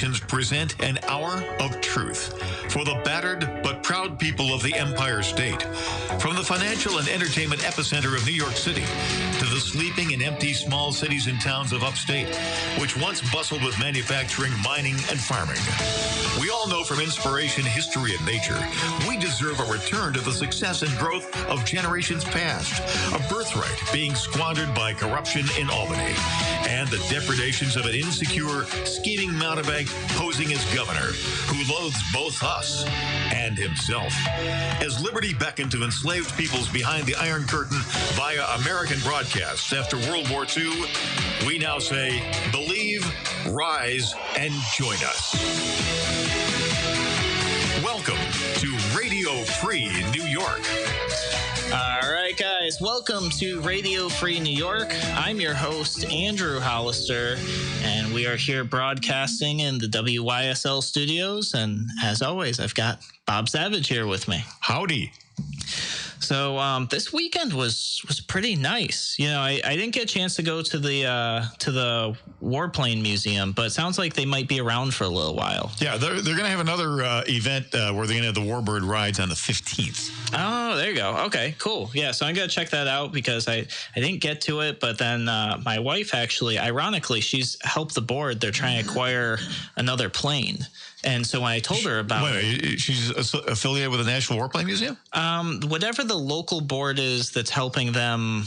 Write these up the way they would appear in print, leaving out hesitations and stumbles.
stations present an hour of truth for the battered but proud people of the Empire State. From the financial and entertainment epicenter of New York City to the sleeping and empty small cities and towns of upstate, which once bustled with manufacturing, mining, and farming. We all know from inspiration, history, and nature, we deserve a return to the success and growth of generations past, a birthright being squandered by corruption in Albany, and the depredations of an insecure, scheming mountebank posing as governor, who loathes both us and himself. As liberty beckoned to enslaved peoples behind the Iron Curtain via American broadcasts after World War II, we now say, believe, rise, and join us. Welcome to Radio Free New York. All right, guys, welcome to Radio Free New York. I'm your host, Andrew Hollister, and we are here broadcasting in the WYSL studios. And as always, I've got Bob Savage here with me. Howdy. So this weekend was pretty nice. You know, I didn't get a chance to go to the Warplane Museum, but it sounds like they might be around for a little while. Yeah, they're going to have another event where they're going to have the Warbird rides on the 15th. Oh, there you go. Okay, cool. Yeah, so I'm going to check that out because I didn't get to it, but then my wife actually, ironically, she's helped the board. They're trying to acquire another plane. And so when I told her about it, she's affiliated with the National Warplane Museum? Whatever the local board is that's helping them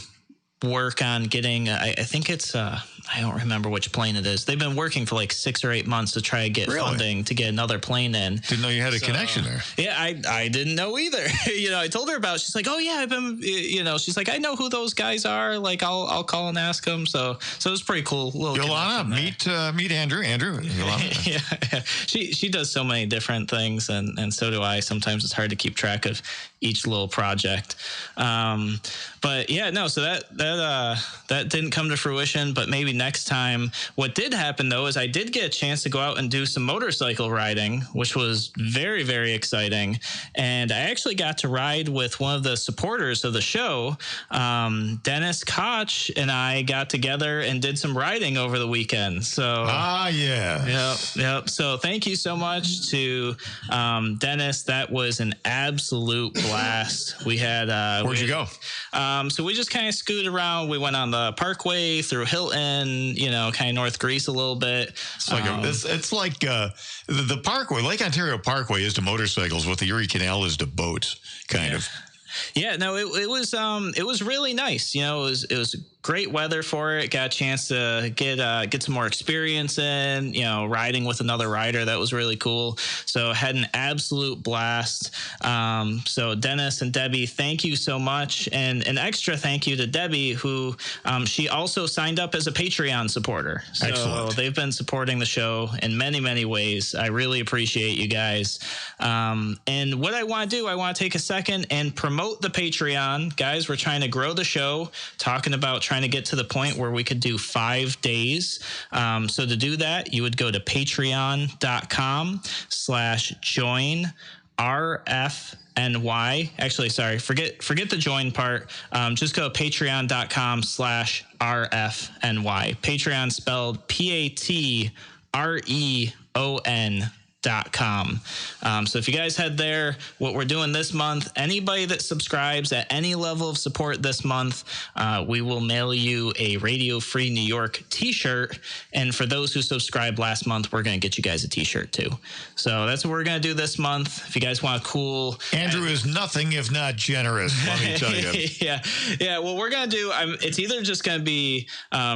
work on getting, I think it's, I don't remember which plane it is. They've been working for like 6 or 8 months to try to get funding to get another plane in. Didn't know you had a connection there. Yeah, I didn't know either. You know, I told her about it. She's like, oh yeah, I've been, you know, she's like, I know who those guys are. Like, I'll call and ask them. So it was pretty cool. Yolana, meet Andrew. Yolana. Yeah. She does so many different things, and so do I. Sometimes it's hard to keep track of each little project. But yeah, no, so that didn't come to fruition, but maybe next time. What did happen though is I did get a chance to go out and do some motorcycle riding, which was very, very exciting. And I actually got to ride with one of the supporters of the show. Dennis Koch and I got together and did some riding over the weekend. So Yep. So thank you so much to Dennis. That was an absolute blast. We had Where'd you go? So we just kind of scooted around. We went on the Parkway through Hilton, you know, kind of North Greece a little bit. It's like the Parkway, Lake Ontario Parkway is to motorcycles what the Erie Canal is to boats, kind of. Yeah, no, it was really nice. You know, it was great weather for it. Got a chance to get some more experience in, you know, riding with another rider. That was really cool. So had an absolute blast. So Dennis and Debbie, thank you so much. And an extra thank you to Debbie, who she also signed up as a Patreon supporter. So excellent. They've been supporting the show in many, many ways. I really appreciate you guys. And what I want to do, I want to take a second and promote the Patreon. Guys, we're trying to grow the show, talking about trying to get to the point where we could do 5 days. So to do that, you would go to patreon.com/join RFNY. Actually, sorry, forget the join part. Just go to patreon.com/RFNY. Patreon spelled PATREON.com. So if you guys head there, what we're doing this month, anybody that subscribes at any level of support this month, we will mail you a Radio Free New York t-shirt. And for those who subscribed last month, we're going to get you guys a t-shirt too. So that's what we're going to do this month. If you guys want a cool... Andrew is nothing if not generous, let me tell you. Yeah. Well, we're going to do... it's either just going to be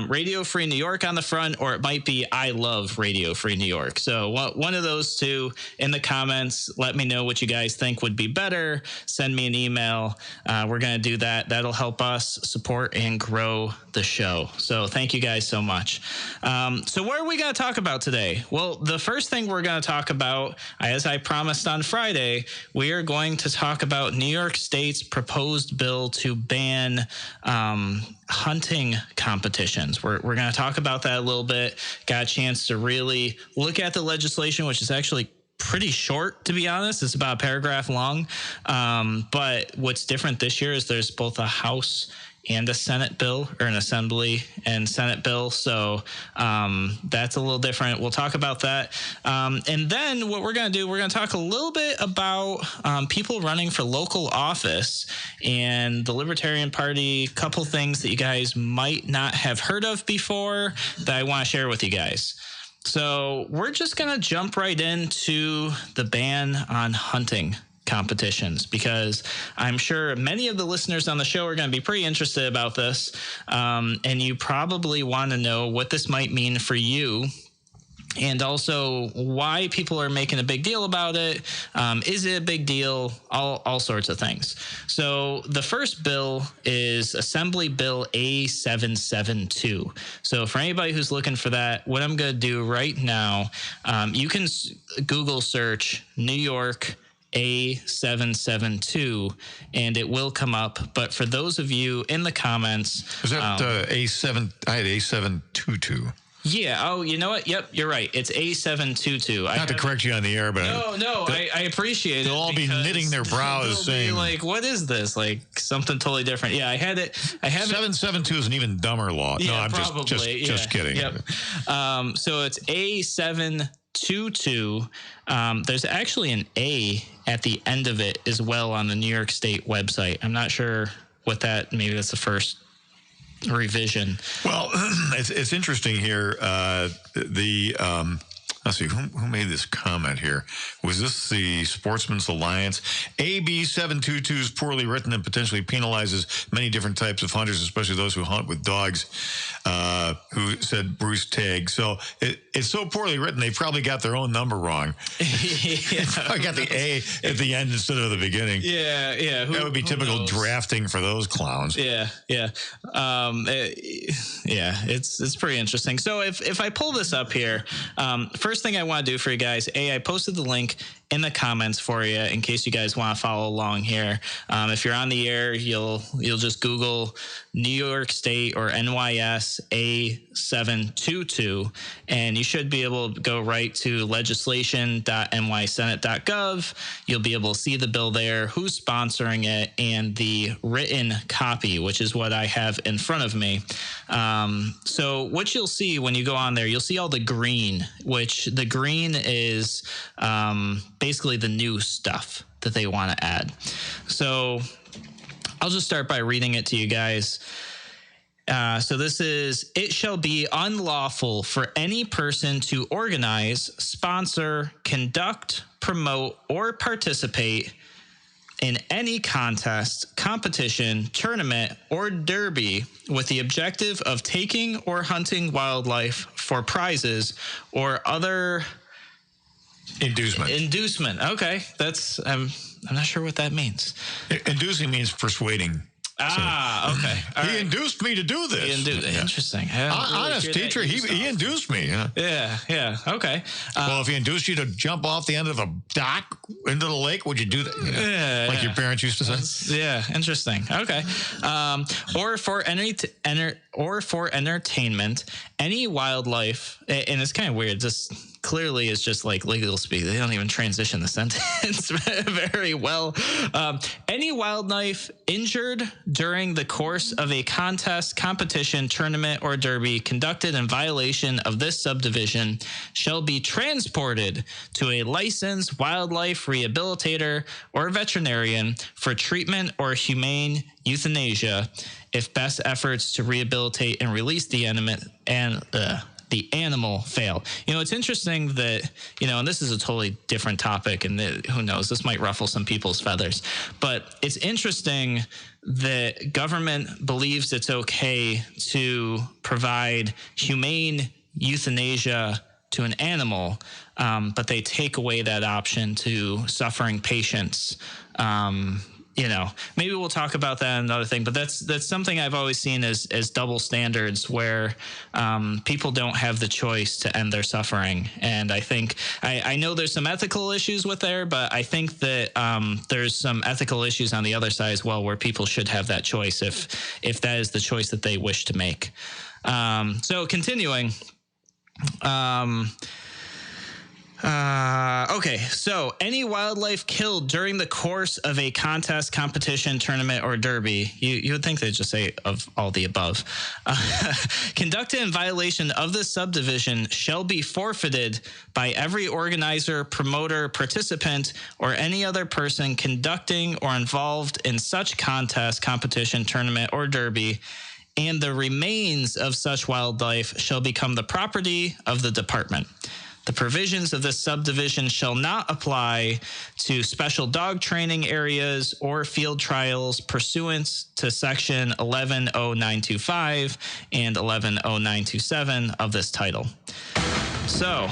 Radio Free New York on the front, or it might be I Love Radio Free New York. So one of those two in the comments. Let me know what you guys think would be better. Send me an email. We're going to do that. That'll help us support and grow the show. So thank you guys so much. So what are we going to talk about today? Well, the first thing we're going to talk about, as I promised on Friday, we are going to talk about New York State's proposed bill to ban hunting competitions. We're going to talk about that a little bit. Got a chance to really look at the legislation, which is actually pretty short, to be honest. It's about a paragraph long. But what's different this year is there's both a House and a Senate bill, or an Assembly and Senate bill. So that's a little different. We'll talk about that. And then what we're going to do, we're going to talk a little bit about people running for local office and the Libertarian Party, a couple things that you guys might not have heard of before that I want to share with you guys. So we're just going to jump right into the ban on hunting competitions, because I'm sure many of the listeners on the show are going to be pretty interested about this. And you probably want to know what this might mean for you, and also why people are making a big deal about it. Is it a big deal? All sorts of things. So the first bill is Assembly Bill A772. So for anybody who's looking for that, what I'm going to do right now, you can Google search New York A772 and it will come up. But for those of you in the comments, is that A7? I had A722. Yeah. Oh, you know what? Yep, you're right. It's A722. Not to correct you on the air, but I appreciate it. They'll all be knitting their brows saying, like, what is this? Like something totally different. Yeah, I have it. 772 is an even dumber law. Yeah, no, I'm probably. just kidding. Yep. So it's A722. There's actually an A at the end of it as well on the New York State website. I'm not sure what that. Maybe that's the first revision. Well, it's interesting here. Let's see, who made this comment here? Was this the Sportsman's Alliance? AB 722 is poorly written and potentially penalizes many different types of hunters, especially those who hunt with dogs, who said Bruce Tagg. So it's so poorly written, they probably got their own number wrong. I got the A at the end instead of the beginning. Yeah. That would be typical drafting for those clowns. Yeah. It's pretty interesting. So if I pull this up here, first thing I want to do for you guys, I posted the link in the comments for you in case you guys want to follow along here. If you're on the air, you'll just Google New York State or NYS A722, and you should be able to go right to legislation.nysenate.gov. You'll be able to see the bill there, who's sponsoring it, and the written copy, which is what I have in front of me. So what you'll see when you go on there, you'll see all the green, which the green is basically the new stuff that they want to add. So I'll just start by reading it to you guys. So this is, it shall be unlawful for any person to organize, sponsor, conduct, promote, or participate in any contest, competition, tournament, or derby with the objective of taking or hunting wildlife for prizes or other inducement. Okay, that's I'm not sure what that means. Inducing means persuading. Okay. He induced me to do this. Interesting. Honest teacher, he induced me. Yeah. Okay. Well, if he induced you to jump off the end of a dock into the lake, would you do that? Like your parents used to say? Yeah. Interesting. Okay. Or for entertainment, any wildlife, and it's kind of weird. This clearly is just like legal speak. They don't even transition the sentence very well. Any wildlife injured during the course of a contest, competition, tournament, or derby conducted in violation of this subdivision shall be transported to a licensed wildlife rehabilitator or veterinarian for treatment or humane euthanasia if best efforts to rehabilitate and release the animal fail. It's interesting that, and this is a totally different topic, and who knows, this might ruffle some people's feathers, but it's interesting that government believes it's okay to provide humane euthanasia to an animal, but they take away that option to suffering patients. Maybe we'll talk about that in another thing, but that's something I've always seen as double standards where people don't have the choice to end their suffering. And I think I know there's some ethical issues with there, but I think that there's some ethical issues on the other side as well, where people should have that choice if that is the choice that they wish to make. So continuing. Okay, so any wildlife killed during the course of a contest, competition, tournament, or derby, you would think they'd just say of all the above, conducted in violation of this subdivision shall be forfeited by every organizer, promoter, participant, or any other person conducting or involved in such contest, competition, tournament, or derby, and the remains of such wildlife shall become the property of the department. The provisions of this subdivision shall not apply to special dog training areas or field trials pursuant to Section 110925 and 110927 of this title. So,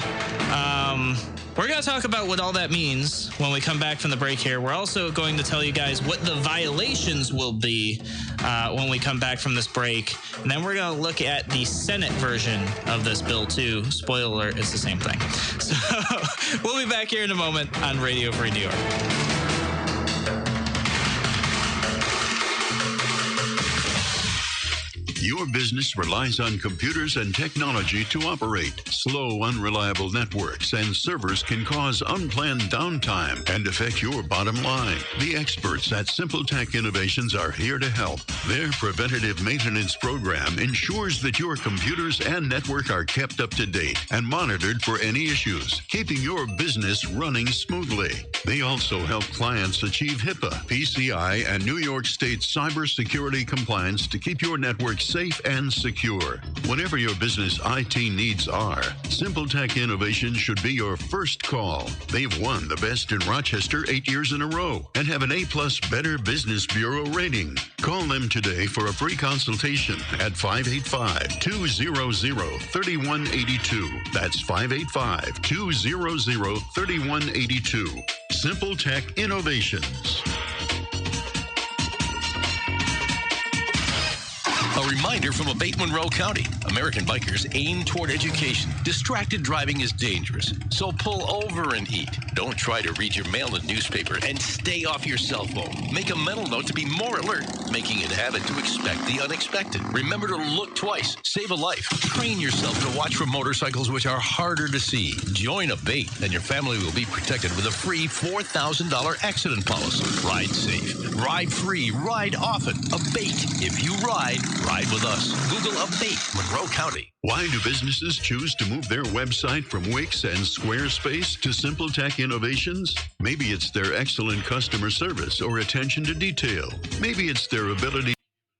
we're going to talk about what all that means when we come back from the break here. We're also going to tell you guys what the violations will be when we come back from this break. And then we're going to look at the Senate version of this bill, too. Spoiler alert, it's the same thing. So we'll be back here in a moment on Radio Free New York. Your business relies on computers and technology to operate. Slow, unreliable networks and servers can cause unplanned downtime and affect your bottom line. The experts at Simple Tech Innovations are here to help. Their preventative maintenance program ensures that your computers and network are kept up to date and monitored for any issues, keeping your business running smoothly. They also help clients achieve HIPAA, PCI, and New York State cybersecurity compliance to keep your network safe and secure. Whatever your business IT needs are, Simple Tech Innovations should be your first call. They've won the Best in Rochester 8 years in a row and have an A+ Better Business Bureau rating. Call them today for a free consultation at 585-200-3182. That's 585-200-3182. Simple Tech Innovations. A reminder from Abate Monroe County. American bikers aim toward education. Distracted driving is dangerous, so pull over and eat. Don't try to read your mail and newspaper, and stay off your cell phone. Make a mental note to be more alert, making it a habit to expect the unexpected. Remember to look twice. Save a life. Train yourself to watch for motorcycles which are harder to see. Join Abate, and your family will be protected with a free $4,000 accident policy. Ride safe. Ride free. Ride often. Abate. If you ride with us. Google Abate Monroe County. Why do businesses choose to move their website from Wix and Squarespace to Simple Tech Innovations? Maybe it's their excellent customer service or attention to detail. Maybe it's their ability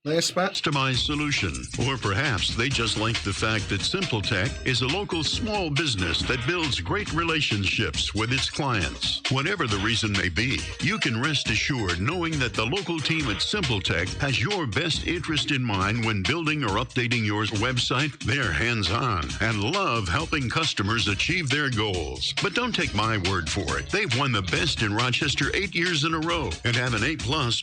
customized solution, or perhaps they just like the fact that Simple Tech is a local small business that builds great relationships with its clients. Whatever the reason may be, you can rest assured knowing that the local team at Simple Tech has your best interest in mind when building or updating your website. They're hands-on and love helping customers achieve their goals. But don't take my word for it. They've won the Best in Rochester 8 years in a row and have an A+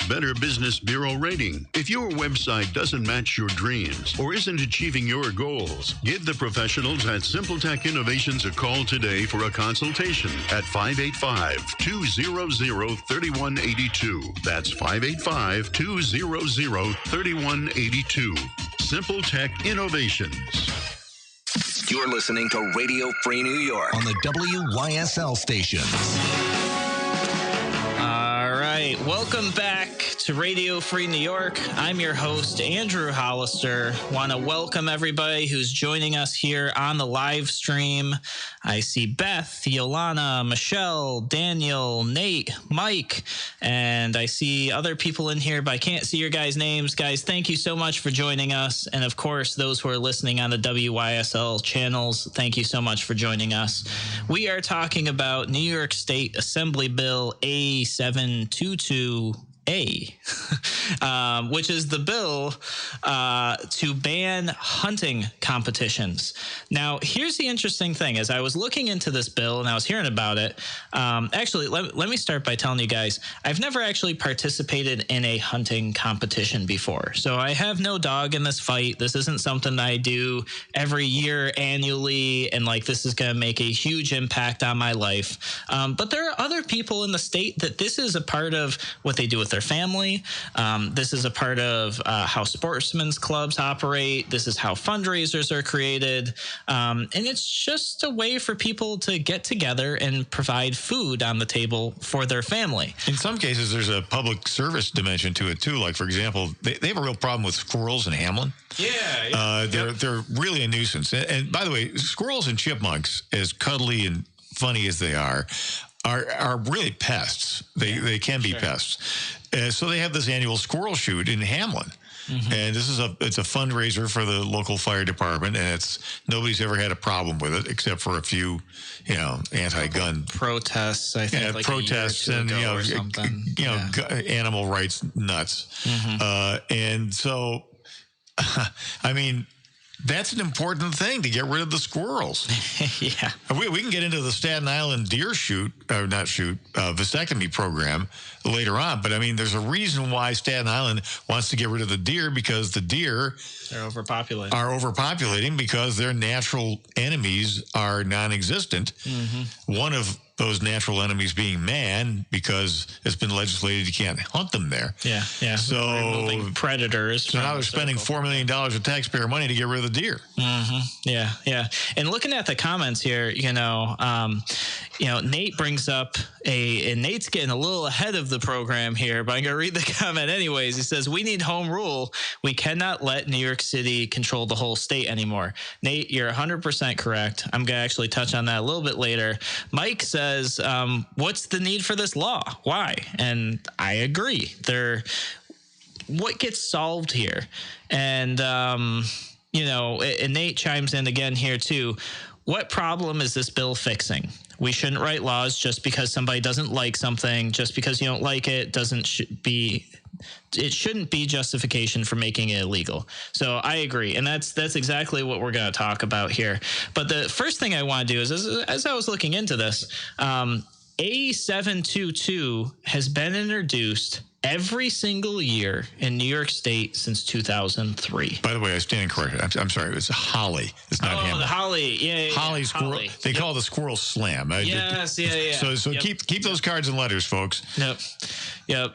Better Business Bureau rating. If your website doesn't match your dreams or isn't achieving your goals, give the professionals at Simple Tech Innovations a call today for a consultation at 585-200-3182. That's 585-200-3182. Simple Tech Innovations. You're listening to Radio Free New York on the WYSL station. All right, welcome back to Radio Free New York. I'm your host, Andrew Hollister. Want to welcome everybody who's joining us here on the live stream. I see Beth, Yolana, Michelle, Daniel, Nate, Mike, and I see other people in here, but I can't see your guys' names. Guys, thank you so much for joining us. And of course, those who are listening on the WYSL channels, thank you so much for joining us. We are talking about New York State Assembly Bill A722. Which is the bill to ban hunting competitions. Now, here's the interesting thing. As I was looking into this bill and I was hearing about it, actually, let me start by telling you guys, I've never actually participated in a hunting competition before. So I have no dog in this fight. This isn't something that I do every year annually, and like this is going to make a huge impact on my life. But there are other people in the state that this is a part of what they do with their their family. This is a part of how sportsmen's clubs operate. This is how fundraisers are created. And it's just a way for people to get together and provide food on the table for their family. In some cases, there's a public service dimension to it, too. Like, for example, they have a real problem with squirrels in Hamlin. They're really a nuisance. And by the way, squirrels and chipmunks, as cuddly and funny as they are really pests. They can be pests. So they have this annual squirrel shoot in Hamlin. Mm-hmm. And it's a fundraiser for the local fire department, and nobody's ever had a problem with it except for a few, anti-gun protests. I think protests and animal rights nuts. Mm-hmm. And so, I mean, that's an important thing to get rid of the squirrels. Yeah. We can get into the Staten Island deer vasectomy program later on. But, I mean, there's a reason why Staten Island wants to get rid of the deer, because the deer are overpopulating because their natural enemies are non-existent. Mm-hmm. One of those natural enemies being man, because it's been legislated you can't hunt them there. Yeah. So removing predators. So now they're spending $4 million of taxpayer money to get rid of the deer. Mm-hmm. Yeah. And looking at the comments here, Nate brings up and Nate's getting a little ahead of the program here, but I'm going to read the comment anyways. He says, "We need home rule. We cannot let New York City control the whole state anymore." Nate, you're 100% correct. I'm going to actually touch on that a little bit later. Mike says, what's the need for this law? Why? And I agree. What gets solved here? And, and Nate chimes in again here too. What problem is this bill fixing? We shouldn't write laws just because somebody doesn't like something. Just because you don't like it it shouldn't be justification for making it illegal. So I agree. And that's exactly what we're going to talk about here. But the first thing I want to do is, as I was looking into this, A722 has been introduced every single year in New York State since 2003. By the way, I stand corrected. I'm sorry. It's Holly. It's not Hamlin. The Holly. Yeah. Holly squirrel. Holly. They call it the squirrel slam. Yes. Yeah. So keep those cards and letters, folks. Yep.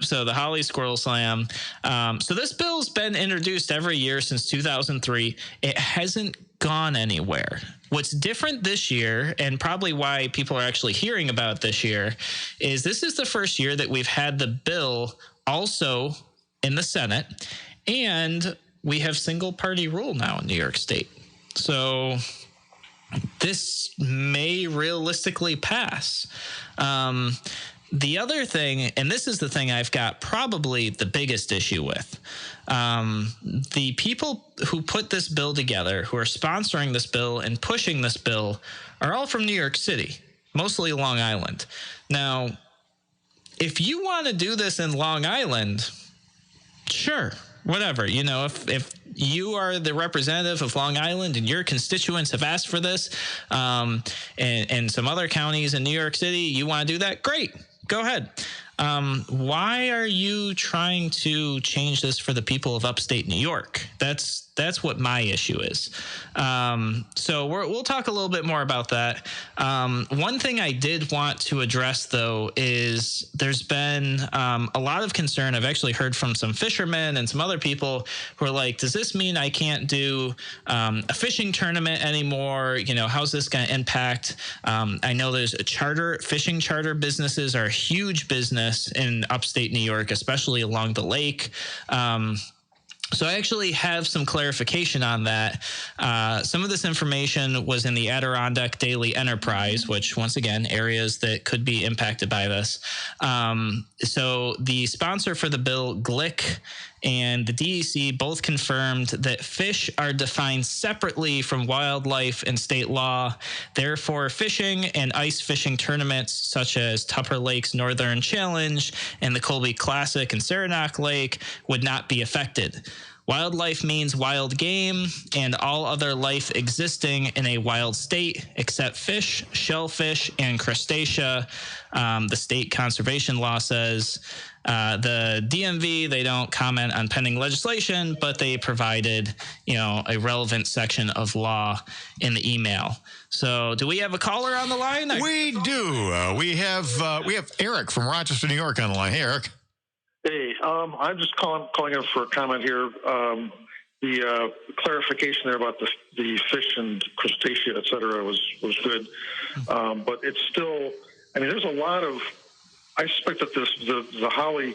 So the Holly Squirrel Slam. So this bill's been introduced every year since 2003. It hasn't gone anywhere. What's different this year, and probably why people are actually hearing about it this year, is this is the first year that we've had the bill also in the Senate, and we have single party rule now in New York State. So this may realistically pass. The other thing, and this is the thing I've got probably the biggest issue with, the people who put this bill together, who are sponsoring this bill and pushing this bill, are all from New York City, mostly Long Island. Now, if you want to do this in Long Island, sure, whatever. If you are the representative of Long Island and your constituents have asked for this, and some other counties in New York City, you want to do that, great. Go ahead. Why are you trying to change this for the people of upstate New York? That's what my issue is. So we'll talk a little bit more about that. One thing I did want to address, though, is there's been a lot of concern. I've actually heard from some fishermen and some other people who are like, does this mean I can't do a fishing tournament anymore? How's this going to impact? I know there's fishing charter businesses are a huge business in upstate New York, especially along the lake. So I actually have some clarification on that. Some of this information was in the Adirondack Daily Enterprise, which, once again, areas that could be impacted by this. So the sponsor for the bill, Glick, and the DEC both confirmed that fish are defined separately from wildlife and state law. Therefore, fishing and ice fishing tournaments such as Tupper Lake's Northern Challenge and the Colby Classic and Saranac Lake would not be affected. Wildlife means wild game and all other life existing in a wild state except fish, shellfish, and crustacea. The state conservation law says. The DMV, they don't comment on pending legislation, but they provided, a relevant section of law in the email. So do we have a caller on the line? We do. We have Eric from Rochester, New York on the line. Hey, Eric. Hey, I'm just calling in for a comment here. The clarification there about the fish and crustacea, et cetera, was good. But it's still, I mean, there's a lot of, I suspect that the Holly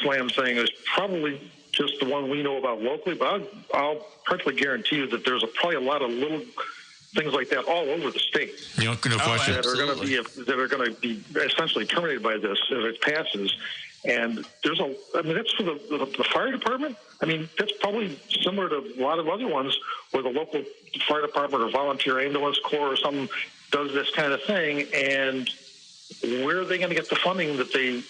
slam thing is probably just the one we know about locally, but I'll practically guarantee you that there's probably a lot of little things like that all over the state. No question. That are going to be essentially terminated by this if it passes. And that's for the fire department. I mean, that's probably similar to a lot of other ones where the local fire department or volunteer ambulance corps or something does this kind of thing. And where are they going to get the funding that they,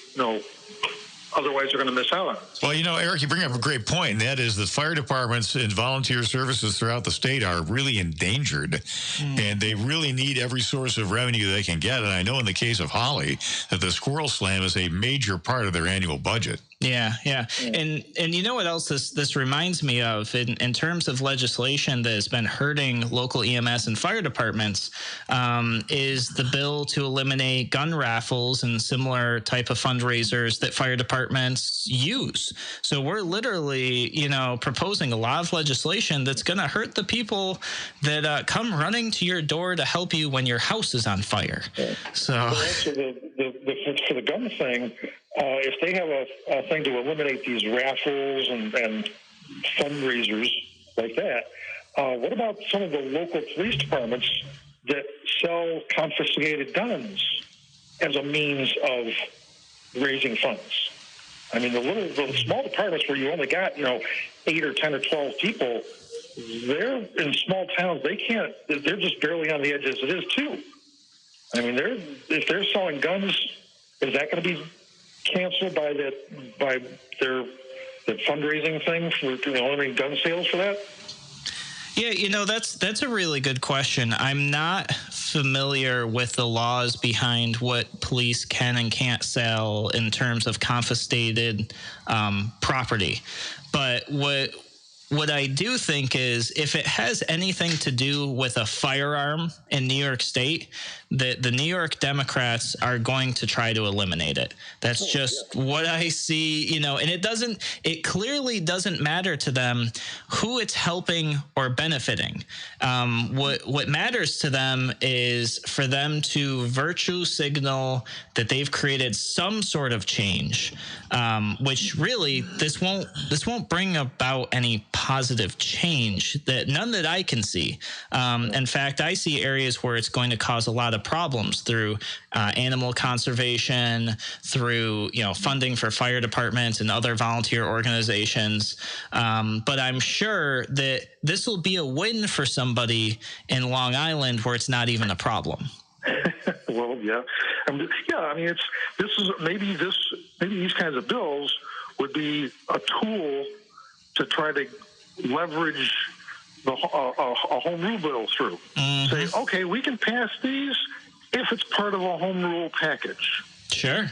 otherwise they're going to miss out on? Well, Eric, you bring up a great point, and that is that fire departments and volunteer services throughout the state are really endangered, and they really need every source of revenue they can get. And I know in the case of Holly that the Squirrel Slam is a major part of their annual budget. Yeah. And you know what else this reminds me of in terms of legislation that has been hurting local EMS and fire departments is the bill to eliminate gun raffles and similar type of fundraisers that fire departments use. So we're literally, proposing a lot of legislation that's going to hurt the people that come running to your door to help you when your house is on fire. So for the gun thing, if they have a thing to eliminate these raffles and fundraisers like that, what about some of the local police departments that sell confiscated guns as a means of raising funds? I mean, the small departments where you only got 8 or 10 or 12 people, they're in small towns. They're just barely on the edge as it is too. I mean, if they're selling guns, is that going to be canceled by their fundraising thing for eliminating gun sales for that? Yeah, that's a really good question. I'm not familiar with the laws behind what police can and can't sell in terms of confiscated property. But what I do think is if it has anything to do with a firearm in New York State, the New York Democrats are going to try to eliminate it. That's just what I see, and it clearly doesn't matter to them who it's helping or benefiting. What matters to them is for them to virtue signal that they've created some sort of change, which really this won't bring about any positive change, none that I can see. In fact, I see areas where it's going to cause a lot of problems through animal conservation, through funding for fire departments and other volunteer organizations. But I'm sure that this will be a win for somebody in Long Island where it's not even a problem. Well, yeah, I mean, maybe these kinds of bills would be a tool to try to leverage a home rule bill through. Mm-hmm. Say, okay, we can pass these if it's part of a home rule package. Sure.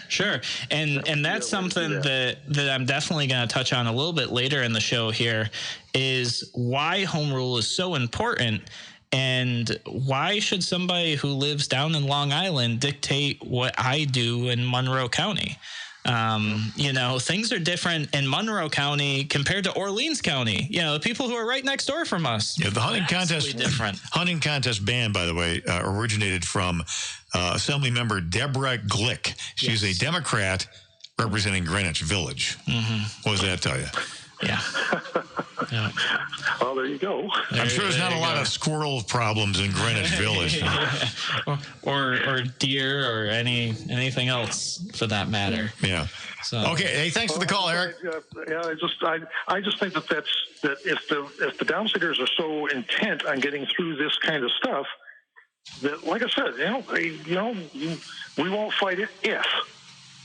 And that's something that I'm definitely going to touch on a little bit later in the show here is why home rule is so important. And why should somebody who lives down in Long Island dictate what I do in Monroe County? Things are different in Monroe County compared to Orleans County. The people who are right next door from us. Yeah, the hunting contest ban, by the way, originated from Assemblymember Deborah Glick. She's a Democrat representing Greenwich Village. Mm-hmm. What does that tell you? Yeah. Well, there you go. I'm sure there's not a lot of squirrel problems in Greenwich Village. or deer or anything else for that matter. Yeah. So. Okay. Hey, thanks for the call, Eric. I just think that if the downsitters are so intent on getting through this kind of stuff, that, like I said, we won't fight it if.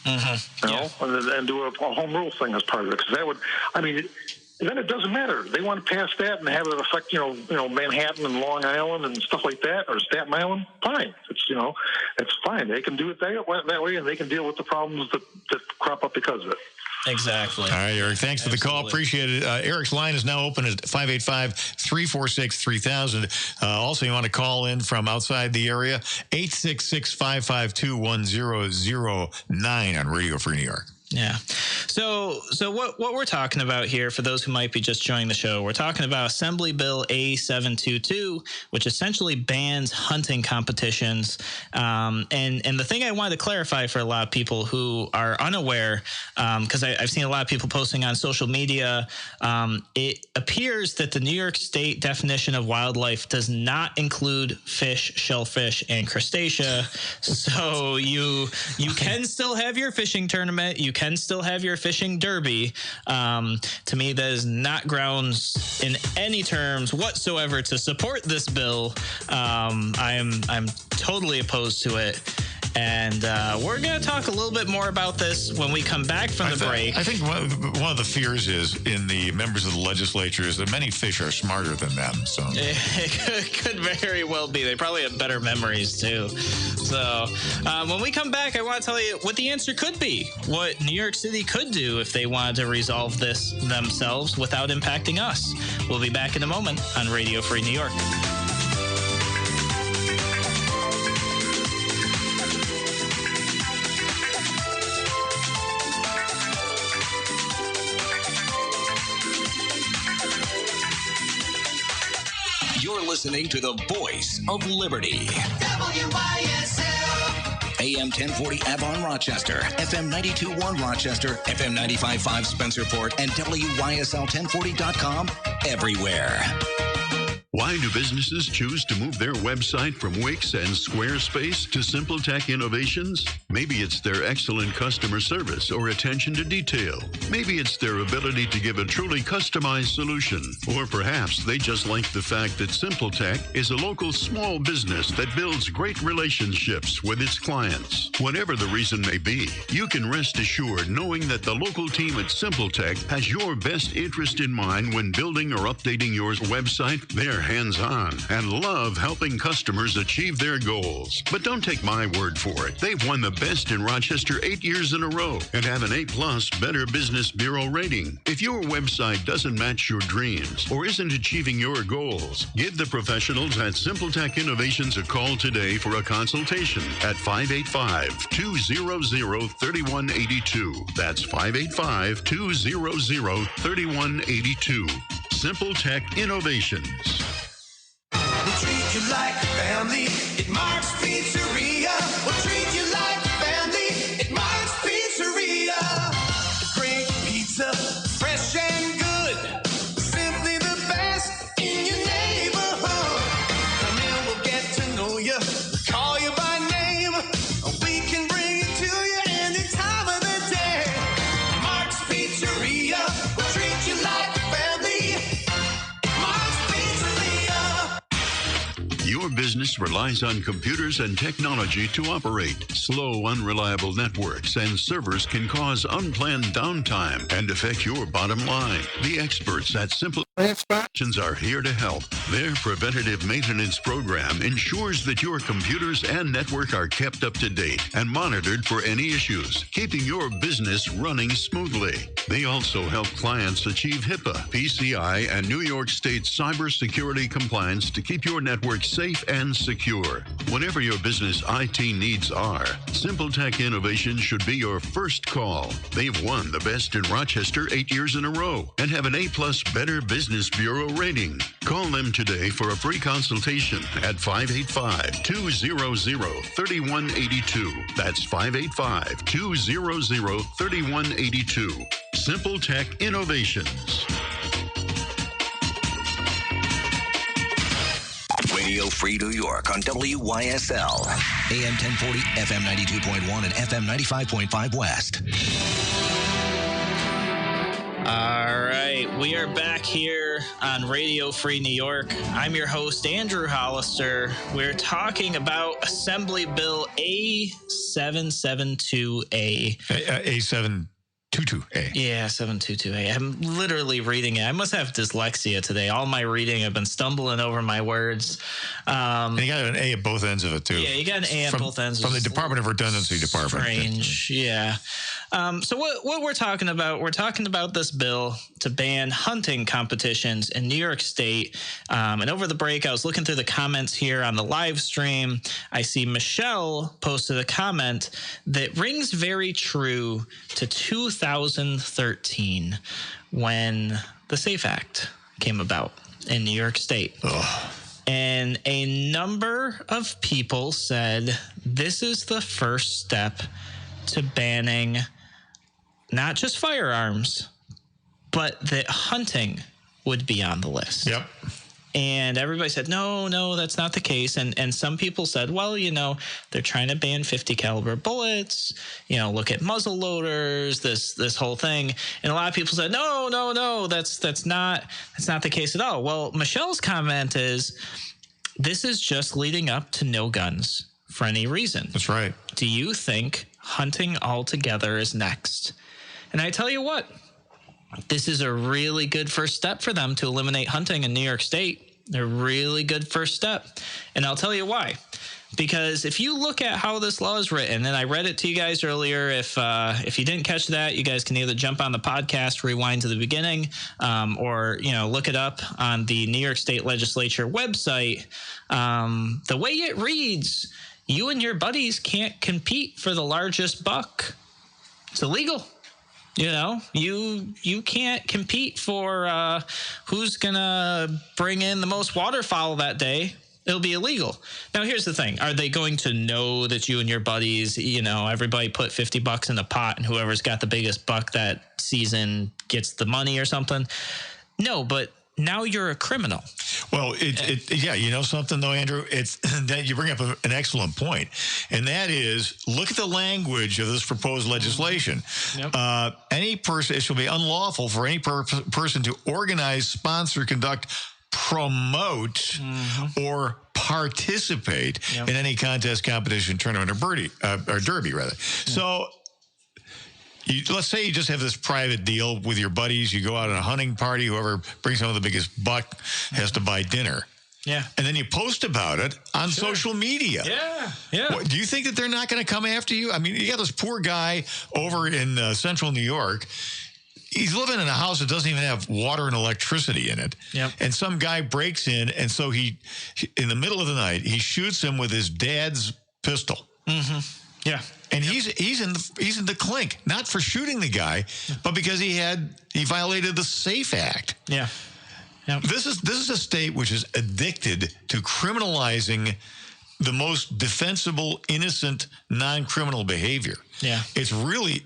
Mm-hmm. And do a home rule thing as part of it, because that would, then it doesn't matter. They want to pass that and have it affect, Manhattan and Long Island and stuff like that, or Staten Island. Fine, it's fine. They can do it that way, and they can deal with the problems that crop up because of it. Exactly. All right, Eric, thanks for the call. Appreciate it. Eric's line is now open at 585-346-3000. Also, you want to call in from outside the area, 866-552-1009 on Radio Free New York. Yeah. So what we're talking about here, for those who might be just joining the show, we're talking about Assembly Bill A722, which essentially bans hunting competitions. And the thing I wanted to clarify for a lot of people who are unaware, because I've seen a lot of people posting on social media, it appears that the New York State definition of wildlife does not include fish, shellfish, and crustacea. So you can still have your fishing tournament. You can still have your fishing derby. To me, that is not grounds in any terms whatsoever to support this bill. I'm totally opposed to it. And we're going to talk a little bit more about this when we come back from the break. I think one of the fears is in the members of the legislature is that many fish are smarter than them. So it could very well be. They probably have better memories too. So when we come back, I want to tell you what the answer could be, what New York City could do if they wanted to resolve this themselves without impacting us. We'll be back in a moment on Radio Free New York. You're listening to the voice of liberty. WYSL. AM 1040 Avon, Rochester, FM 92.1 Rochester, FM 95.5 Spencerport, and WYSL1040.com everywhere. Why do businesses choose to move their website from Wix and Squarespace to SimpleTech Innovations? Maybe it's their excellent customer service or attention to detail. Maybe it's their ability to give a truly customized solution. Or perhaps they just like the fact that SimpleTech is a local small business that builds great relationships with its clients. Whatever the reason may be, you can rest assured knowing that the local team at SimpleTech has your best interest in mind when building or updating your website. They're hands-on and love helping customers achieve their goals. But don't take my word for it. They've won the best in Rochester 8 years in a row and have an A+ Better Business Bureau rating. If your website doesn't match your dreams or isn't achieving your goals, give the professionals at SimpleTech Innovations a call today for a consultation at 585-200-3182. That's 585-200-3182. SimpleTech Innovations. We'll treat you like family at Mark's Pizzeria. We'll treat you like family at Mark's Pizzeria. Great pizza, fresh and good. Simply the best in your neighborhood. Come in, we'll get to know you. We'll call you by name. We can bring it to you any time of the day. Mark's Pizzeria. We'll treat you like family. Mark's Pizzeria. Your business relies on computers and technology to operate. Slow, unreliable networks and servers can cause unplanned downtime and affect your bottom line. The experts at SimpleTech are here to help. Their preventative maintenance program ensures that your computers and network are kept up to date and monitored for any issues, keeping your business running smoothly. They also help clients achieve HIPAA, PCI, and New York State cybersecurity compliance to keep your network safe and secure. Whatever your business IT needs are, SimpleTech Innovations should be your first call. They've won the best in Rochester 8 years in a row and have an A+ Better Business Bureau rating. Call them today for a free consultation at 585-200-3182. That's 585-200-3182. SimpleTech Innovations. Radio Free New York on WYSL. AM 1040, FM 92.1, and FM 95.5 West. All right, we are back here on Radio Free New York. I'm your host, Andrew Hollister. We're talking about Assembly Bill A772A. A7 722A. Yeah, 722A. I'm literally reading it. I must have dyslexia today. All my reading, I've been stumbling over my words. And you got an A at both ends of it, too. Yeah, you got an A at both ends. From the Department of Redundancy Department. Strange, yeah. So what we're talking about this bill to ban hunting competitions in New York State. And over the break, I was looking through the comments here on the live stream. I see Michelle posted a comment that rings very true to 2013 when the SAFE Act came about in New York State. Ugh. And a number of people said this is the first step to banning not just firearms, but that hunting would be on the list. Yep. And everybody said, no, that's not the case. And some people said, well, they're trying to ban 50 caliber bullets, look at muzzle loaders, this whole thing. And a lot of people said, no, that's not the case at all. Well, Michelle's comment is, this is just leading up to no guns for any reason. That's right. Do you think hunting altogether is next? And I tell you what, this is a really good first step for them to eliminate hunting in New York State. A really good first step. And I'll tell you why. Because if you look at how this law is written, and I read it to you guys earlier, if you didn't catch that, you guys can either jump on the podcast, rewind to the beginning, or look it up on the New York State Legislature website. The way it reads, you and your buddies can't compete for the largest buck. It's illegal. You can't compete for who's gonna bring in the most waterfowl that day. It'll be illegal. Now, here's the thing. Are they going to know that you and your buddies, everybody put $50 in a pot and whoever's got the biggest buck that season gets the money or something? No, but now you're a criminal. Well, something though, Andrew, it's that you bring up an excellent point, and that is, look at the language of this proposed legislation. Yep. Any person, it shall be unlawful for any person to organize, sponsor, conduct, promote, or participate in any contest, competition, tournament, or derby, rather. So, let's say you just have this private deal with your buddies. You go out on a hunting party. Whoever brings home the biggest buck has to buy dinner. Yeah. And then you post about it on social media. Yeah. Do you think that they're not going to come after you? I mean, you got this poor guy over in central New York. He's living in a house that doesn't even have water and electricity in it. Yep. And some guy breaks in, and so he in the middle of the night, he shoots him with his dad's pistol. Mm-hmm. Yeah. And he's in the clink, not for shooting the guy, but because he violated the SAFE Act. Yeah. Yep. This is a state which is addicted to criminalizing the most defensible, innocent, non-criminal behavior. Yeah. It's really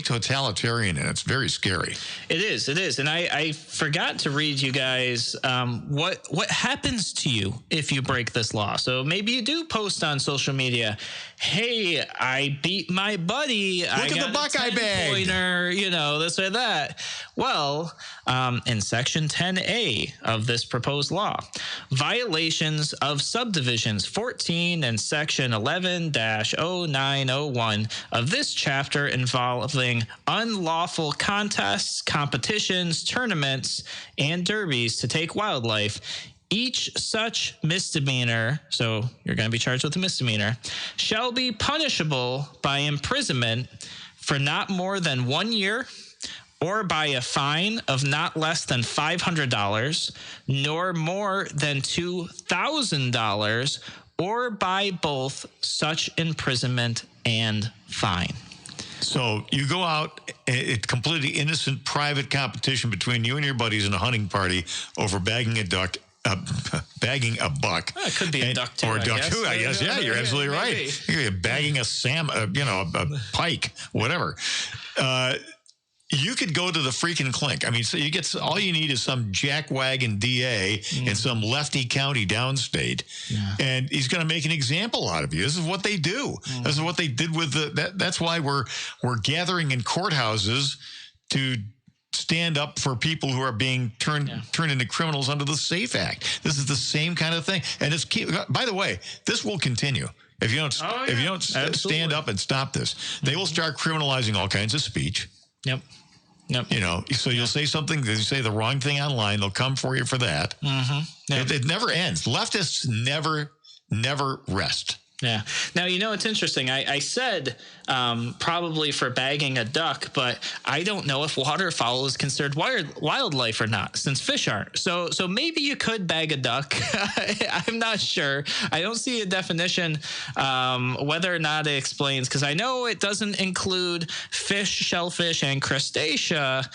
totalitarian, and it's very scary. It is. And I forgot to read you guys what happens to you if you break this law. So maybe you do post on social media, hey, I beat my buddy. Look at the buck I bagged. This or that. Well, in Section 10A of this proposed law, violations of subdivisions 14 and Section 11-0901 of this chapter involving unlawful contests, competitions, tournaments, and derbies to take wildlife. Each such misdemeanor, so you're going to be charged with a misdemeanor, shall be punishable by imprisonment for not more than 1 year, or by a fine of not less than $500, nor more than $2,000, or by both such imprisonment and fine. So you go out, a completely innocent private competition between you and your buddies in a hunting party over bagging a buck. Well, it could be a duck too, or a duck too, I guess. Yeah, you're absolutely right. You're bagging a a pike, whatever. You could go to the freaking clink. I mean, so all you need is some jackwagon DA in some lefty county downstate, and he's going to make an example out of you. This is what they do. This is what they did with that's why we're gathering in courthouses to stand up for people who are being turned into criminals under the SAFE Act. This is the same kind of thing, and by the way, this will continue. If you don't stand up and stop this, they will start criminalizing all kinds of speech. Yep. You know, so you'll say something, you say the wrong thing online, they'll come for you for that. Yep. It never ends. Leftists never rest. Yeah. Now, you know, it's interesting. I said probably for bagging a duck, but I don't know if waterfowl is considered wildlife or not, since fish aren't. So maybe you could bag a duck. I'm not sure. I don't see a definition whether or not it explains, because I know it doesn't include fish, shellfish, and crustacea.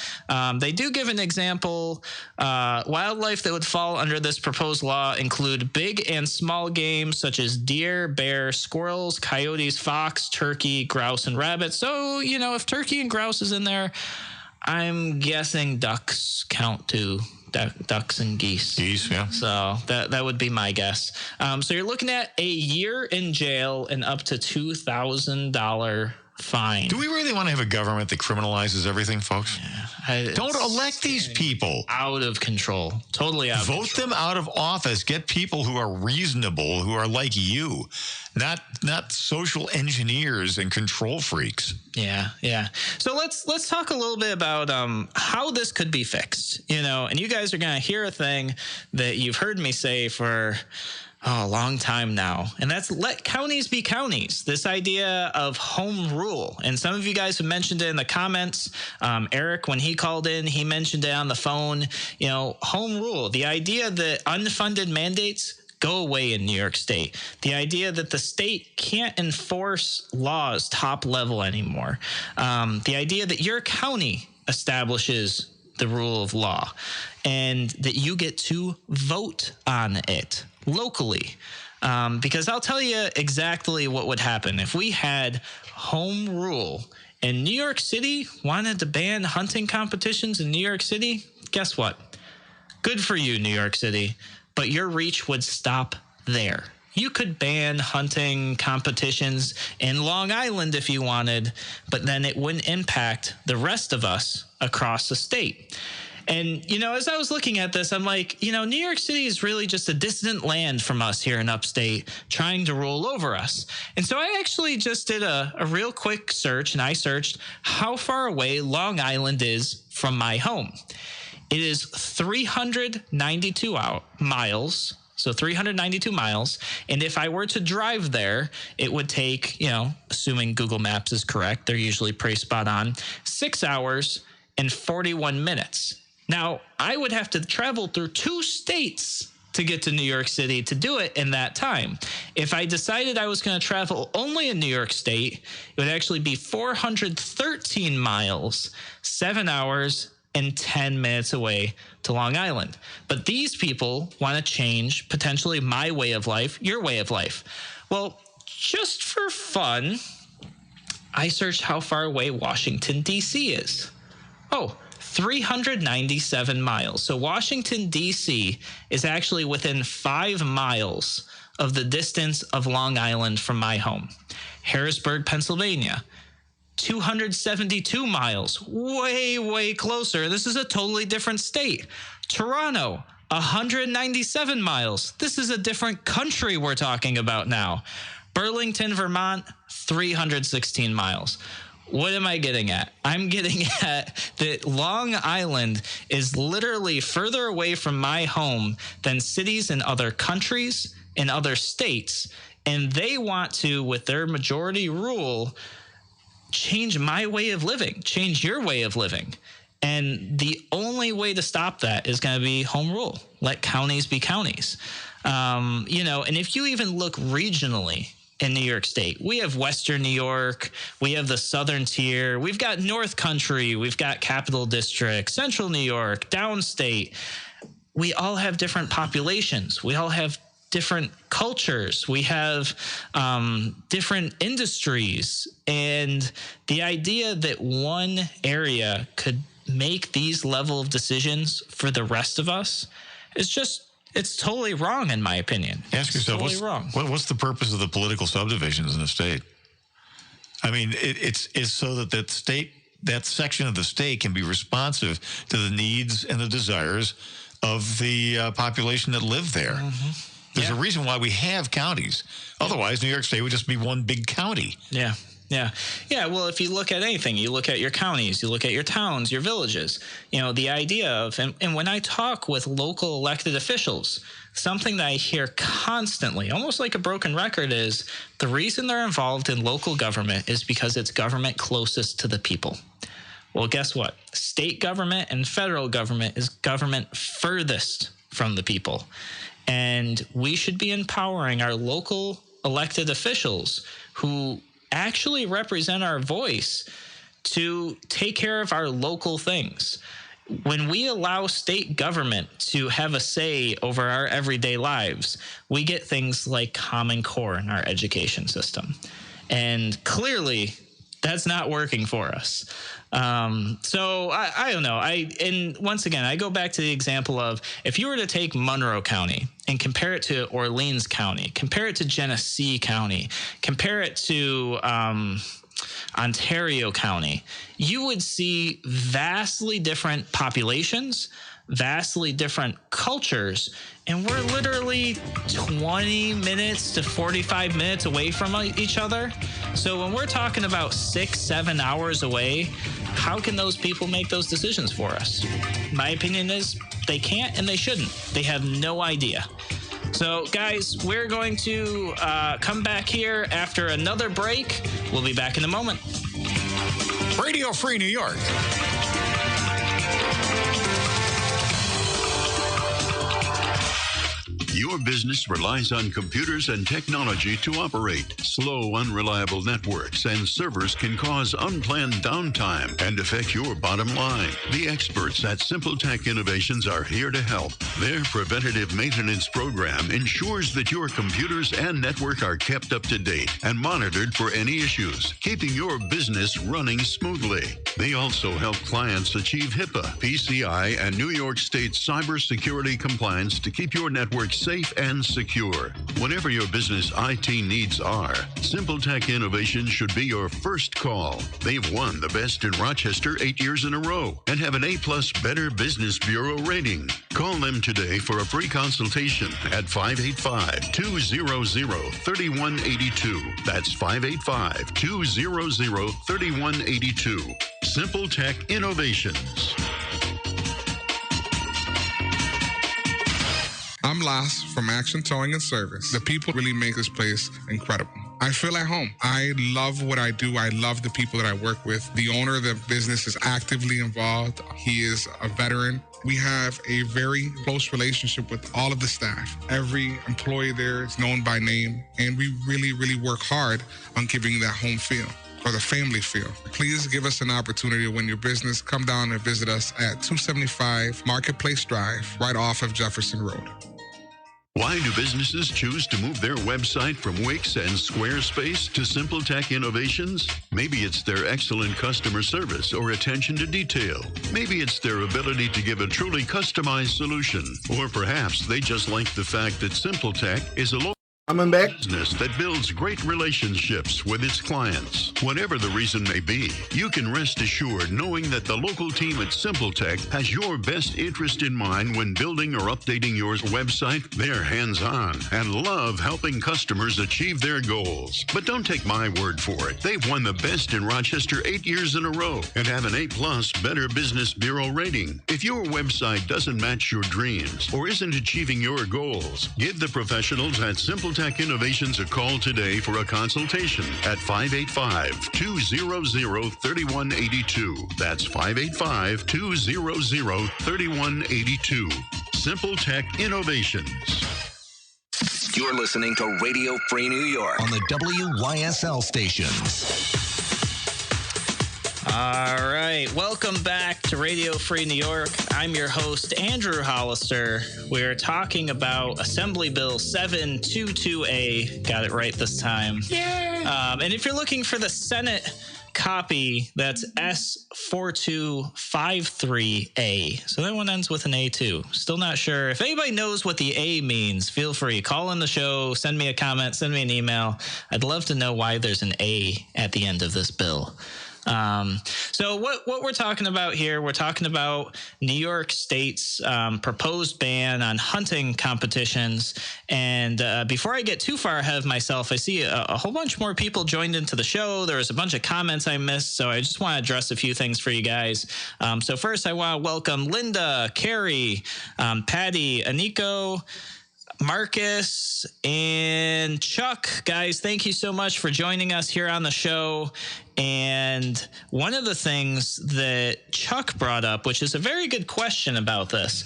They do give an example. Wildlife that would fall under this proposed law include big and small game such as deer, bear, squirrels, coyotes, fox, turkey, grouse, and rabbit. So, you know, if turkey and grouse is in there, I'm guessing ducks count too. Ducks and geese. Geese, yeah. So that would be my guess. So you're looking at a year in jail and up to $2,000 fine. Do we really want to have a government that criminalizes everything, folks? Yeah. Don't elect these people. Out of control. Totally out of control. Vote them out of office. Get people who are reasonable, who are like you, not social engineers and control freaks. Yeah. So let's talk a little bit about how this could be fixed. You know, and you guys are going to hear a thing that you've heard me say for a long time now, and that's let counties be counties. This idea of home rule, and some of you guys have mentioned it in the comments. Eric, when he called in, he mentioned it on the phone. You know, home rule, the idea that unfunded mandates go away in New York State, the idea that the state can't enforce laws top level anymore, the idea that your county establishes the rule of law and that you get to vote on it locally. Because I'll tell you exactly what would happen if we had home rule and New York City wanted to ban hunting competitions in New York City. Guess what? Good for you, New York City, but your reach would stop there. You could ban hunting competitions in Long Island if you wanted, but then it wouldn't impact the rest of us across the state. And, you know, as I was looking at this, I'm like, you know, New York City is really just a distant land from us here in upstate trying to rule over us. And so I actually just did a real quick search, and I searched how far away Long Island is from my home. It is 392 miles. So 392 miles. And if I were to drive there, it would take, you know, assuming Google Maps is correct, they're usually pretty spot on, 6 hours and 41 minutes. Now, I would have to travel through 2 states to get to New York City to do it in that time. If I decided I was going to travel only in New York State, it would actually be 413 miles, 7 hours and 10 minutes away to Long Island. But these people want to change potentially my way of life, your way of life. Well, just for fun, I searched how far away Washington, D.C. is. 397 miles. So Washington, D.C. is actually within 5 miles of the distance of Long Island from my home. Harrisburg, Pennsylvania, 272 miles, way closer. This is a totally different state. Toronto, 197 miles. This is a different country we're talking about now. Burlington, Vermont, 316 miles. What am I getting at? I'm getting at that Long Island is literally further away from my home than cities in other countries, in other states, and they want to, with their majority rule, change my way of living, change your way of living. And the only way to stop that is going to be home rule. Let counties be counties. You know, and if you even look regionally in New York State, we have Western New York, we have the Southern Tier, we've got North Country, we've got Capital District, Central New York, Downstate. We all have different populations. We all have different cultures. We have different industries. And the idea that one area could make these level of decisions for the rest of us is just, it's totally wrong, in my opinion. Ask yourself, what's the purpose of the political subdivisions in the state? I mean, it's so that that section of the state can be responsive to the needs and the desires of the population that live there. Mm-hmm. There's a reason why we have counties. Otherwise, New York State would just be one big county. Yeah. Yeah. Yeah. Well, if you look at anything, you look at your counties, you look at your towns, your villages, the idea of, and when I talk with local elected officials, something that I hear constantly, almost like a broken record, is the reason they're involved in local government is because it's government closest to the people. Well, guess what? State government and federal government is government furthest from the people. And we should be empowering our local elected officials who actually represent our voice to take care of our local things. When we allow state government to have a say over our everyday lives, we get things like Common Core in our education system. And clearly, that's not working for us. So I don't know. And once again, I go back to the example of if you were to take Monroe County and compare it to Orleans County, compare it to Genesee County, compare it to Ontario County, you would see vastly different populations, vastly different cultures, and we're literally 20 minutes to 45 minutes away from each other. So when we're talking about 6-7 hours away, how can those people make those decisions for us? My opinion is they can't and they shouldn't. They have no idea. So, guys, we're going to come back here after another break. We'll be back in a moment. Radio Free New York. Your business relies on computers and technology to operate. Slow, unreliable networks and servers can cause unplanned downtime and affect your bottom line. The experts at Simple Tech Innovations are here to help. Their preventative maintenance program ensures that your computers and network are kept up to date and monitored for any issues, keeping your business running smoothly. They also help clients achieve HIPAA, PCI, and New York State cybersecurity compliance to keep your network safe and secure. Whatever your business IT needs are, Simple Tech Innovations should be your first call. They've won the Best in Rochester 8 years in a row and have an A+ Better Business Bureau rating. Call them today for a free consultation at 585-200-3182. That's 585-200-3182. Simple Tech Innovations. I'm Las from Action Towing and Service. The people really make this place incredible. I feel at home. I love what I do. I love the people that I work with. The owner of the business is actively involved. He is a veteran. We have a very close relationship with all of the staff. Every employee there is known by name, and we really, really work hard on giving that home feel or the family feel. Please give us an opportunity to win your business. Come down and visit us at 275 Marketplace Drive, right off of Jefferson Road. Why do businesses choose to move their website from Wix and Squarespace to Simple Tech Innovations? Maybe it's their excellent customer service or attention to detail. Maybe it's their ability to give a truly customized solution. Or perhaps they just like the fact that Simple Tech is a local business that builds great relationships with its clients. Whatever the reason may be, you can rest assured knowing that the local team at Simple Tech has your best interest in mind when building or updating your website. They're hands-on and love helping customers achieve their goals. But don't take my word for it. They've won the Best in Rochester 8 years in a row and have an A+ Better Business Bureau rating. If your website doesn't match your dreams or isn't achieving your goals, give the professionals at Simple Tech Innovations a call today for a consultation at 585-200-3182. That's 585-200-3182. Simple Tech Innovations. You're listening to Radio Free New York on the WYSL stations. All right. Welcome back to Radio Free New York. I'm your host, Andrew Hollister. We're talking about Assembly Bill 722A. Got it right this time. Yay! And if you're looking for the Senate copy, that's S4253A. So that one ends with an A too. Still not sure. If anybody knows what the A means, feel free. Call in the show, send me a comment, send me an email. I'd love to know why there's an A at the end of this bill. So what we're talking about here, we're talking about New York State's proposed ban on hunting competitions. And before I get too far ahead of myself, I see a whole bunch more people joined into the show. There was a bunch of comments I missed, so I just want to address a few things for you guys. So first, I want to welcome Linda, Carrie, Patty, Aniko, Marcus, and Chuck. Guys, thank you so much for joining us here on the show. And one of the things that Chuck brought up, which is a very good question about this,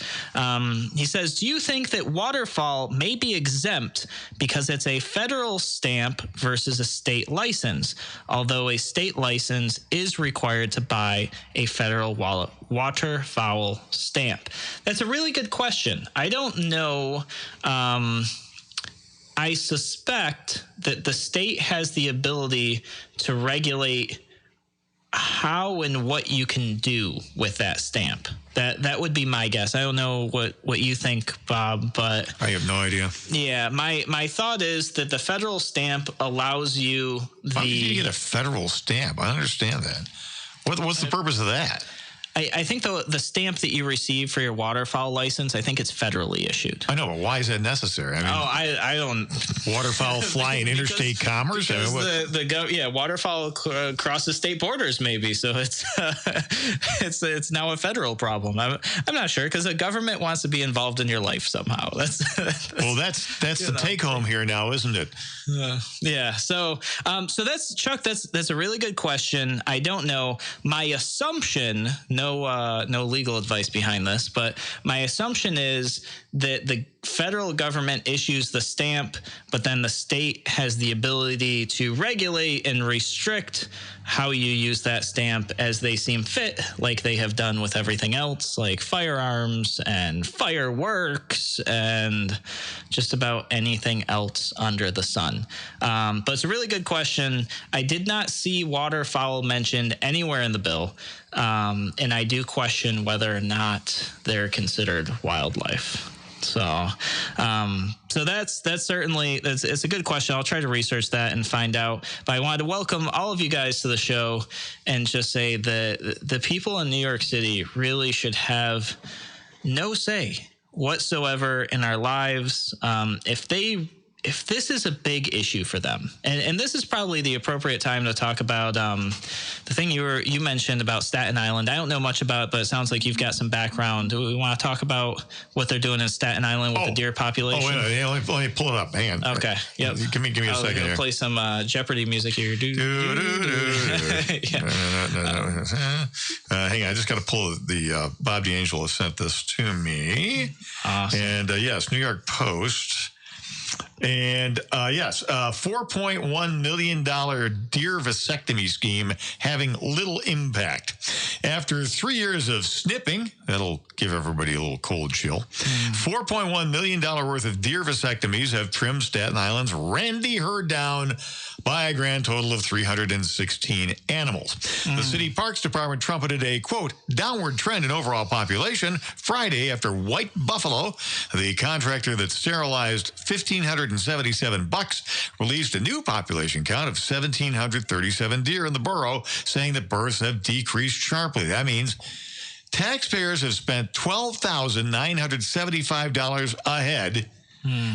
he says, do you think that waterfowl may be exempt because it's a federal stamp versus a state license, although a state license is required to buy a federal waterfowl stamp? That's a really good question. I don't know. I suspect that the state has the ability to regulate how and what you can do with that stamp. That would be my guess. I don't know what you think, Bob, but I have no idea. Yeah, my thought is that the federal stamp allows you How do you get a federal stamp? I don't understand that. What's the purpose of that? I think the stamp that you receive for your waterfowl license, I think it's federally issued. I know, but why is that necessary? I mean, I don't. Waterfowl fly in interstate commerce? Because waterfowl crosses state borders, maybe. So it's now a federal problem. I'm not sure, because the government wants to be involved in your life somehow. That's the take home here now, isn't it? Yeah. So that's Chuck. That's a really good question. I don't know. My assumption. No legal advice behind this, but my assumption is that the federal government issues the stamp, but then the state has the ability to regulate and restrict how you use that stamp as they seem fit, like they have done with everything else, like firearms and fireworks and just about anything else under the sun. But it's a really good question. I did not see waterfowl mentioned anywhere in the bill. And I do question whether or not they're considered wildlife. So that's certainly it's a good question. I'll try to research that and find out. But I wanted to welcome all of you guys to the show and just say that the people in New York City really should have no say whatsoever in our lives. If this is a big issue for them, and this is probably the appropriate time to talk about the thing you mentioned about Staten Island. I don't know much about it, but it sounds like you've got some background. Do we want to talk about what they're doing in Staten Island with the deer population? Oh, wait, let me pull it up. Hang on. Okay. Yep. Give me a second here. Play some Jeopardy music here. Hang on. I just got to pull the Bob D'Angelo sent this to me. Awesome. And yes, New York Post. And yes, $4.1 million deer vasectomy scheme having little impact. After 3 years of snipping, that'll give everybody a little cold chill, $4.1 million worth of deer vasectomies have trimmed Staten Island's Randy herd down by a grand total of 316 animals. The city parks department trumpeted a, quote, downward trend in overall population Friday after White Buffalo, the contractor that sterilized 1,577 bucks, released a new population count of 1,737 deer in the borough, saying that births have decreased sharply. That means taxpayers have spent $12,975 a head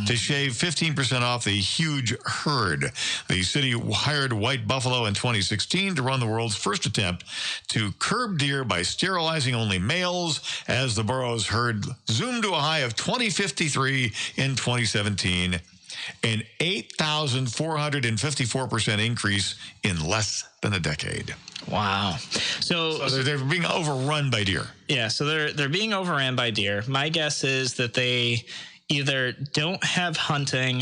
to shave 15% off the huge herd. The city hired White Buffalo in 2016 to run the world's first attempt to curb deer by sterilizing only males, as the borough's herd zoomed to a high of 2053 in 2017, an 8,454% increase in less than a decade. Wow. So they're being overrun by deer. Yeah, so they're being overran by deer. My guess is that they either don't have hunting,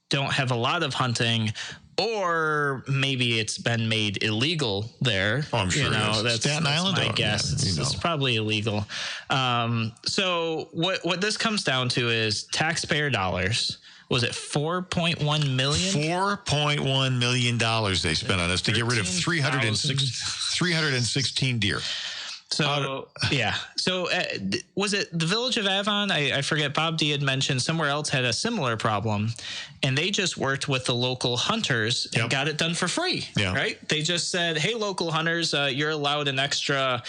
don't have a lot of hunting, or maybe it's been made illegal there. Oh, I'm sure that's Staten Island. My guess. It's probably illegal. So what this comes down to is taxpayer dollars. Was it $4.1 million? $4.1 million they spent on this to get rid of 316 deer. So, yeah. So was it the Village of Avon? I forget. Bob D had mentioned somewhere else had a similar problem, and they just worked with the local hunters and got it done for free. Yeah. Right? They just said, hey, local hunters, you're allowed an extra,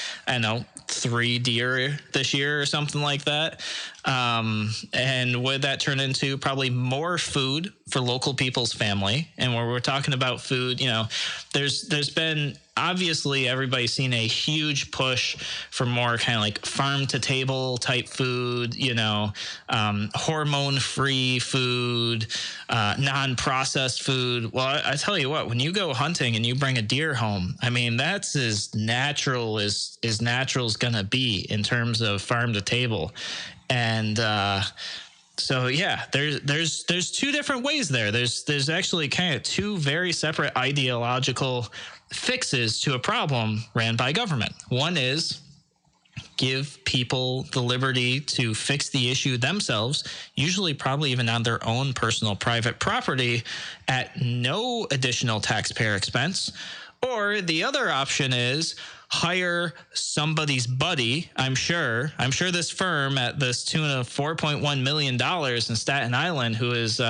3 deer this year or something like that. And would that turn into probably more food for local people's family? And when we're talking about food, there's been obviously everybody's seen a huge push for more kind of like farm to table type food, hormone free food, non-processed food. Well, I tell you what, when you go hunting and you bring a deer home, that's as natural as natural is going to be in terms of farm to table. And, so yeah, there's 2 different ways there. There's actually kind of 2 very separate ideological fixes to a problem ran by government. One is give people the liberty to fix the issue themselves, usually probably even on their own personal private property at no additional taxpayer expense. Or the other option is hire somebody's buddy. I'm sure this firm at this tune of $4.1 million in Staten Island who is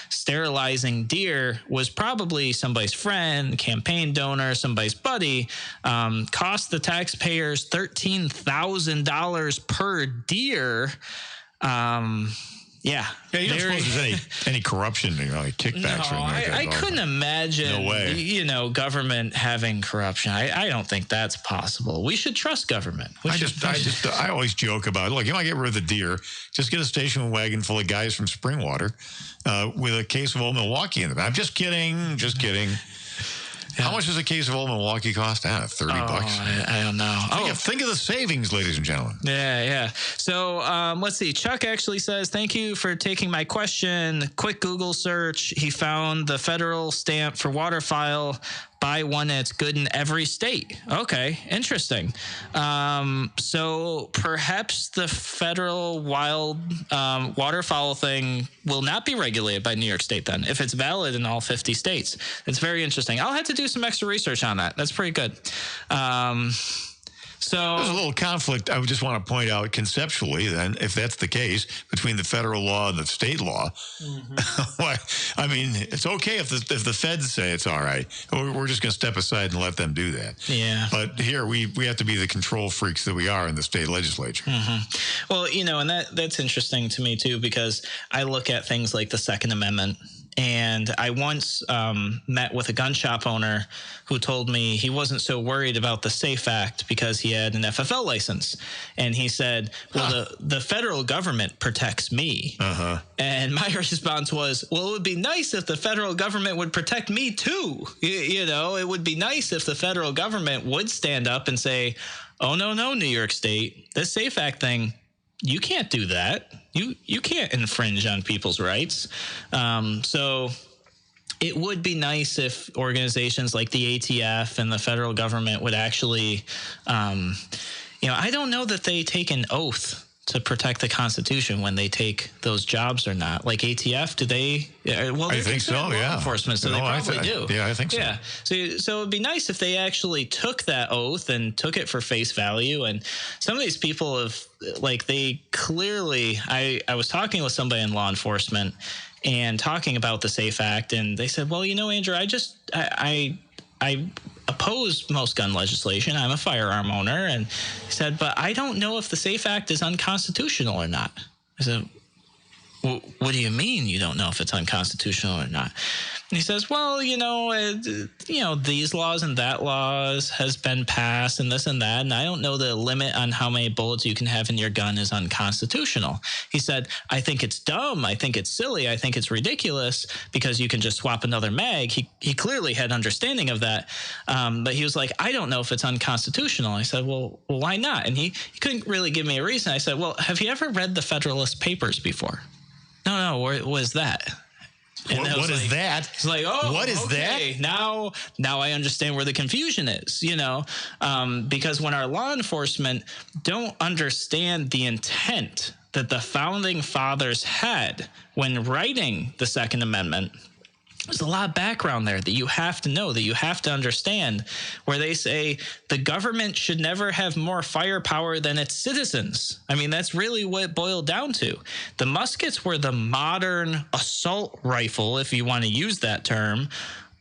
sterilizing deer was probably somebody's friend, campaign donor, somebody's buddy. Cost the taxpayers $13,000 per deer. Yeah, you don't suppose there's any corruption, like kickbacks or anything like that. I couldn't imagine, no way. Government having corruption. I don't think that's possible. We should trust government. I always joke about, look, you might get rid of the deer, just get a station wagon full of guys from Springwater with a case of Old Milwaukee in the back. I'm just kidding. Yeah. How much does a case of Old Milwaukee cost? $30. I don't know. Think of the savings, ladies and gentlemen. Yeah. So let's see. Chuck actually says, thank you for taking my question. Quick Google search. He found the federal stamp for waterfowl. Buy one that's good in every state. Okay, interesting. So perhaps the federal wild waterfowl thing will not be regulated by New York State then, if it's valid in all 50 states. It's very interesting. I'll have to do some extra research on that. That's pretty good. So there's a little conflict. I would just want to point out conceptually, then, if that's the case, between the federal law and the state law. Mm-hmm. It's okay if the feds say it's all right. We're just going to step aside and let them do that. Yeah. But here we have to be the control freaks that we are in the state legislature. Mm-hmm. Well, and that's interesting to me too, because I look at things like the Second Amendment. And I once met with a gun shop owner who told me he wasn't so worried about the SAFE Act because he had an FFL license. And he said, well, the federal government protects me. Uh-huh. And my response was, well, it would be nice if the federal government would protect me too. It would be nice if the federal government would stand up and say, oh, no, New York State, this SAFE Act thing, you can't do that. You can't infringe on people's rights. So it would be nice if organizations like the ATF and the federal government would actually, I don't know that they take an oath to protect the Constitution when they take those jobs or not. Like ATF, do they? Well, I think so, yeah. Enforcement, so they probably do. Yeah, I think so. Yeah. So it'd be nice if they actually took that oath and took it for face value. And some of these people have, they clearly, I was talking with somebody in law enforcement and talking about the SAFE Act, and they said, well, Andrew, I oppose most gun legislation. I'm a firearm owner. And he said, but I don't know if the SAFE Act is unconstitutional or not. I said, well, what do you mean you don't know if it's unconstitutional or not? And he says, well, these laws and that laws has been passed and this and that, and I don't know the limit on how many bullets you can have in your gun is unconstitutional. He said, I think it's dumb. I think it's silly. I think it's ridiculous because you can just swap another mag. He clearly had understanding of that, but he was like, I don't know if it's unconstitutional. I said, well, why not? And he couldn't really give me a reason. I said, well, have you ever read the Federalist Papers before? No, what was that? What is that? It's like, oh, what is that? Now I understand where the confusion is, because when our law enforcement don't understand the intent that the founding fathers had when writing the Second Amendment, there's a lot of background there that you have to know, that you have to understand, where they say the government should never have more firepower than its citizens. I mean, that's really what it boiled down to. The muskets were the modern assault rifle, if you want to use that term,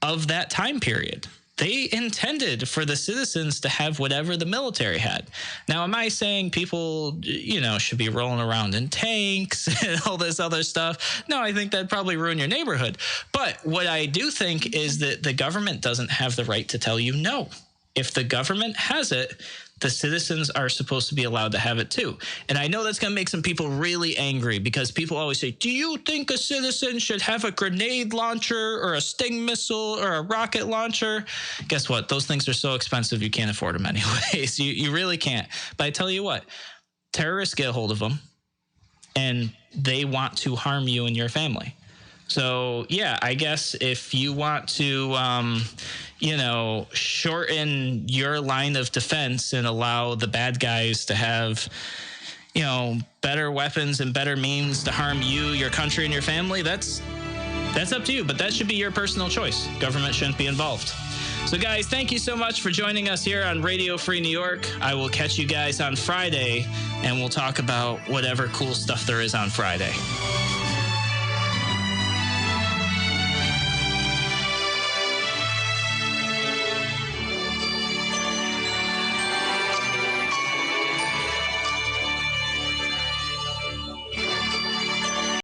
of that time period. They intended for the citizens to have whatever the military had. Now, am I saying people, should be rolling around in tanks and all this other stuff? No, I think that'd probably ruin your neighborhood. But what I do think is that the government doesn't have the right to tell you no. If the government has it, the citizens are supposed to be allowed to have it too. And I know that's going to make some people really angry, because people always say, do you think a citizen should have a grenade launcher or a Sting missile or a rocket launcher? Guess what? Those things are so expensive you can't afford them anyways. You really can't. But I tell you what, terrorists get a hold of them and they want to harm you and your family. So, yeah, I guess if you want to, shorten your line of defense and allow the bad guys to have, better weapons and better means to harm you, your country, and your family, that's up to you. But that should be your personal choice. Government shouldn't be involved. So, guys, thank you so much for joining us here on Radio Free New York. I will catch you guys on Friday, and we'll talk about whatever cool stuff there is on Friday.